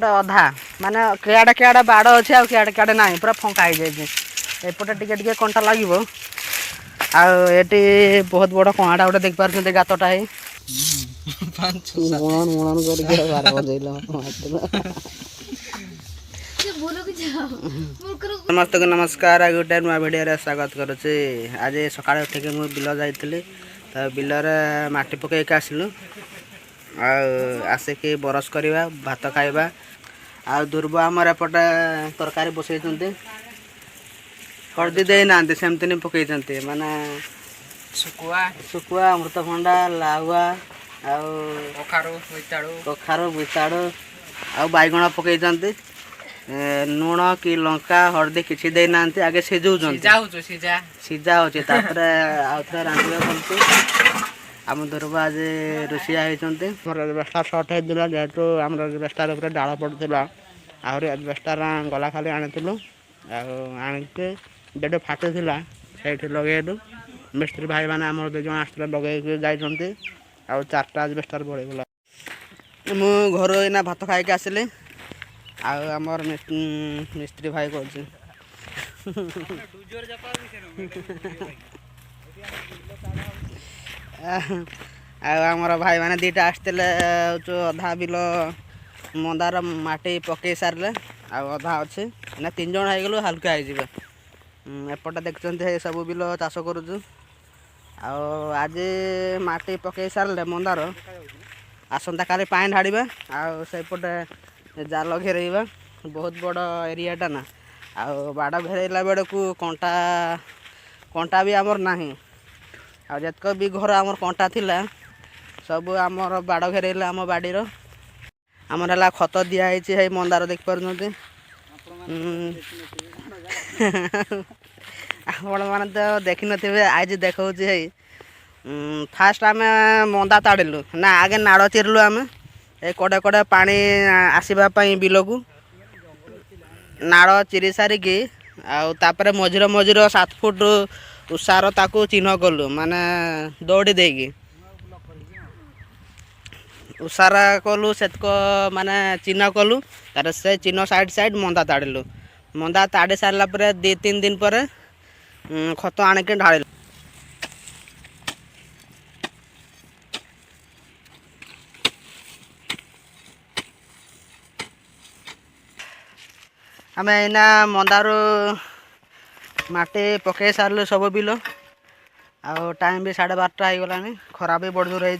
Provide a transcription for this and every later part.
एपटे अधा माने केआडे केआडे बाड़ अच्छे आ केआडे केआडे ना पूरा फंका हो जाए एपटे टिके टिके कंटा लगे आटी बहुत बड़ कणाटा गोटे देख पारे गातटा है समस्त को नमस्कार गोटे नुआ भिडियो स्वागत करुचे आज सकाଳେ उठिक मुझे बिल जाइली तो बिलर माटी पकईक आसलु आसिक बरस करवा भात खाइबा आ दुर्ब आमर एपटे तरकारी बसई हल्दी दे ना सेमती नहीं पकई माने सुकुआ सुकुआ अमृतभंडा लाउआ कखारू बोईताड़ू आ बैगण पकई लुण कि लंका हल्दी किसी दे ना आगे सिझाऊ सीझा हो रांधे बोलते आम दुर्ब आज रोषिया होती एजबेस्टार सर्ट होता जेहेतु आम एजबेस्टार डाल पड़ता आहरी एजबेस्टार गला खाली आनीलु आनिके जेटे फाटी से लगेलु मिस्त्री भाई मैंने आम दु जन आसते लगे जाइए आ चार्टा एजबेस्टार बढ़ीगला मु घर ना भात खाई आसिली आमर मिस्त्री भाई कह आमर भाई मैंने दीटा आसते अधा बिल मंदार माटी पकई सारे आधा अच्छे ना 3 जन हो गलु हल्का हो एपटे देखते सब बिल चाष करुचु आज माटी पकई सारे मंदार आसंता काली पानी ढाड़ा आउपटे जाल घेरवा बहुत बड़ एरियाटा ना बाड़ घेरला बेड़ को कंटा कंटा भी आमर ना आतक भी घर आमर कंटा थिला सब आमर बाड़ घेरला आम बाड़ीर आमर है खत दिखाई है मंदार देख पार आपण मैंने तो देखी थे आज देखा फास्ट आम मंदा ताड़िलु ना आगे नाड़ चिरलु आम कड़े कड़े पानी आसवाई बिल को नाड़ चिरी सारिकी आपर मझिर मझिर 7 फुट उषार ताकू चिन्ह कलु माने दौड़ी देगी उषारा कलु से माने चिन्ह कलु तार से चिन्ह साइड साइड मंदा ताड़िलु मंदा ताड़ी सारा 2-3 दिन पर खत आणिके ढाड़िलु आम एना मंदार माटी पकई सारू सब बिल टाइम भी 12:30 हो गला खरा भी बड़ जोर है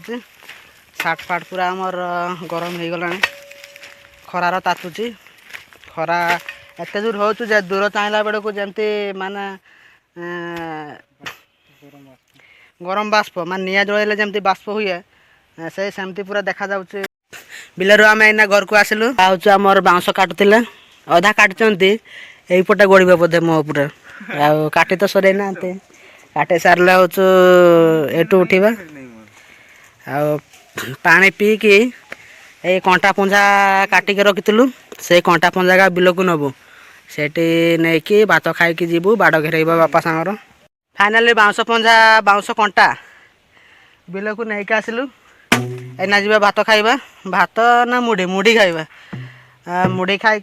साट फाट पूरा आमर गरम हो गला खरार तातुची खरा एत दूर हो दूर चाहला बेड़ को जमती माने गरम बाष्प मान निआ जलैले जमती बाष्प हुए से सेमती पूरा देखा जाउची बिलर आम एना घर को आसिलु आमर बाउंस काटुले अधा काटुचंती एपटे गड़े बोधे मो पूरा काटी तो सर ना काटे सारे एटू उठा पानी पीकी ये कंटा पुंजा काटिक रखिलु से कंटा पुंजा का बिल को नबू से नहीं कि भात खाई जीवु बाड़ घेरवा बापा सांगर फाइनाली बाउंस पंजा बाउंस कंटा बिल को नहीं आसिलु एना जी भात खाइबा भात ना मुढ़ी मुढ़ी खाइबा मुढ़ी खाई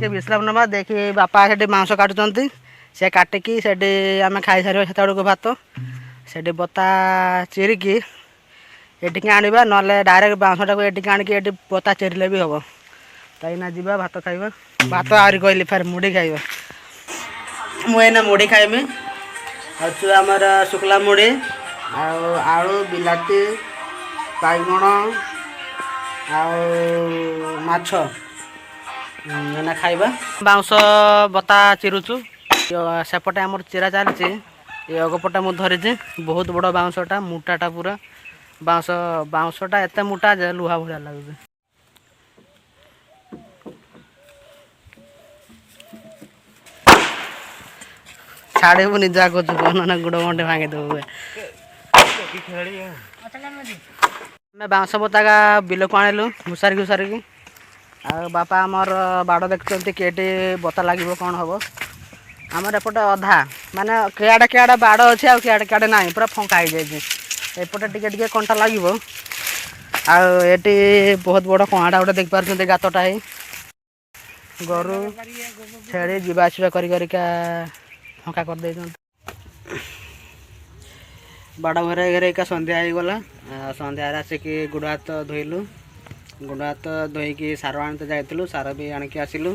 विश्राम नवा देखी बापा से मांस काटुंट से काटिकी से आम खाई सारे से भात से बता चिरिकी ये आना ना डायरेक्ट बाउंसटा को ये आणिकी बता चिरले भी हम तो यहाँ जी भात खाइबा भात आहरी कहली फेर मुढ़ी खाइबा मुझे मुढ़ी खाइबी अच्छु आमर शुक्ला मुढ़ी आलू बिलाती बैगण माछ ना खाइबा बाउंस बता चिरुचु सेपटे आमर चिरा चलती ये अगपटा मुझे धरीचे बहुत बड़ बाउंसटा मोटाटा पूरा बाउंस बाउंसटा एत मोटा जे लुहा भाया लगे छाड़बू निजा कचु ना गुड़ गंडे भांगे देव बाउंस बताका बिल को आणलु घुसारी घुसारिकी बापा आमर बाड़ देखते किए बता लगे कौन हम आमर एपटे अधा माने केआडे केआडे बाड़ अच्छे आ केआडे केआडे ना पूरा फंका हो जाए एपटे टिके कंटा लगे आटी बहुत बड़ कणाटा गोटे देख पारे गातटा है। ଗୋରୁ ଛେଳି ଯିବା ଆସିବା କରିକା ଫଙ୍କା କରିଦେଇଛନ୍ତି। ବାଡ଼ ଘରେ ଘରେକା ସନ୍ଧ୍ୟା ହେଇଗଲା। ସନ୍ଧ୍ୟାରେ ଆସିକି ଗୋଡ଼ ହାତ ଧୋଇଲୁ। ଗୋଡ଼ ହାତ ଧୋଇକି ସାର ଆଣିତେ ଯାଇଥିଲୁ, ସାର ବି ଆଣିକି ଆସିଲୁ।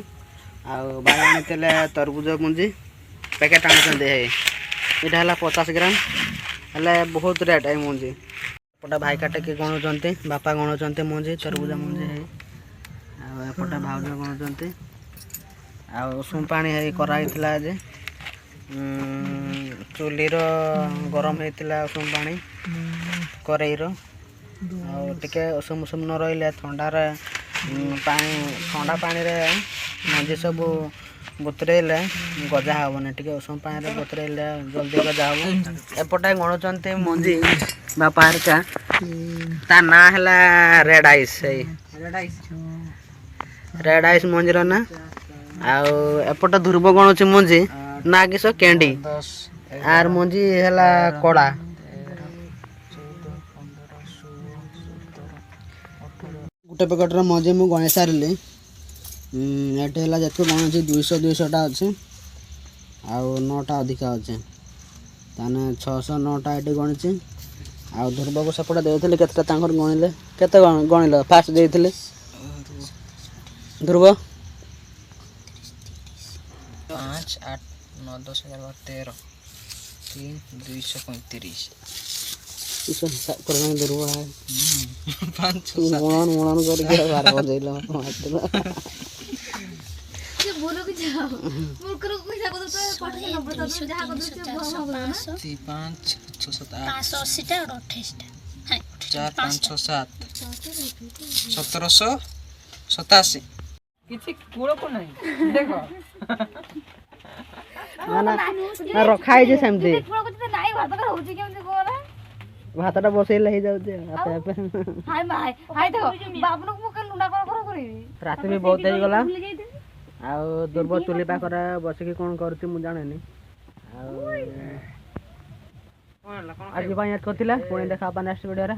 ଆଉ ଭାଇ ଆଣିଥିଲେ ତରଭୁଜ ମଞ୍ଜି ପ୍ୟାକେଟ୍ ଆଣିଛନ୍ତି। ଏଇଟା ହେଲା 50 ଗ୍ରାମ, ହେଲେ ବହୁତ ରେଟ୍ ଏଇ ମଞ୍ଜି। ଏପଟେ ଭାଇ କାଟିକି ଗଣୁଛନ୍ତି, ବାପା ଗଣୁଛନ୍ତି ମଞ୍ଜି, ତରଭୁଜ ମଞ୍ଜି। ଆଉ ଏପଟେ ଭାଉଜ ଗଣୁଛନ୍ତି। ଆଉ ଉଷୁମ ପାଣି କରାହେଇଥିଲା ଆଜି। ଚୁଲିର ଗରମ ହେଇଥିଲା ଉଷୁମ ପାଣି କରେଇର। ଆଉ ଟିକେ ଉଷୁମ ନ ରହିଲେ ଥଣ୍ଡା ପାଣିରେ ମଞ୍ଜି ସବୁ ବତୁରେଇଲେ ଗଜା ହେବନି। ଟିକେ ଉଷୁମ ପାଣିରେ ବତୁରେଇଲେ ଜଲ୍ଦି ଗଜା ହେବ। ଏପଟେ ଗଣୁଛନ୍ତି ମଞ୍ଜି ବାପା ହେରିକା। ତା ନାଁ ହେଲା ରେଡ୍ ଆଇସ୍। ରେଡ୍ ଆଇସ୍ ମଞ୍ଜିର ନା। ଆଉ ଏପଟେ ଧ୍ରୁବ ଗଣୁଛି ମଞ୍ଜି ନା କିସ କ୍ୟାଣ୍ଡି। ଆର ମଞ୍ଜି ହେଲା କଡ଼ା। ଗୋଟେ ପ୍ୟାକେଟ୍ର ମଞ୍ଜି ମୁଁ ଗଣି ସାରିଲି। ଏଠି ହେଲା ଯେତେ ଗଣୁଛି 200ଟା ଅଛି। ଆଉ 9ଟା ଅଧିକା ଅଛି, ତାହେଲେ 609ଟା ଏଠି ଗଣିଛି। ଆଉ ଧ୍ରୁବକୁ ସେପଟେ ଦେଇଥିଲି କେତେଟା ତାଙ୍କର ଗଣିଲେ। କେତେ ଗଣିଲ ଫାଷ୍ଟ ଦେଇଥିଲେ ଧ୍ରୁବ? 5, 8, 9, 10, 11, 13, 3, 235। ଧ୍ରୁବ 5, 6, 7। ଗୁଣନ କରିକି ବାର ବଜେଇଲ। ରଖା ହେଇଛି ସେମିତି। ଭାତଟା ବସେଇଲେ ହେଇଯାଉଛି ରାତି ବି ବହୁତ ହେଇଗଲା। ଆଉ ଧ୍ରୁବ ଚୁଲି ପାଖରେ ବସିକି କ'ଣ କରୁଛି ମୁଁ ଜାଣିନି। ଆଉ ଆଜି ପାଇଁ ଏତିକି ଥିଲା। ପୁଣି ଦେଖା ହେବା ନେକ୍ସଟ ଭିଡ଼ିଓରେ।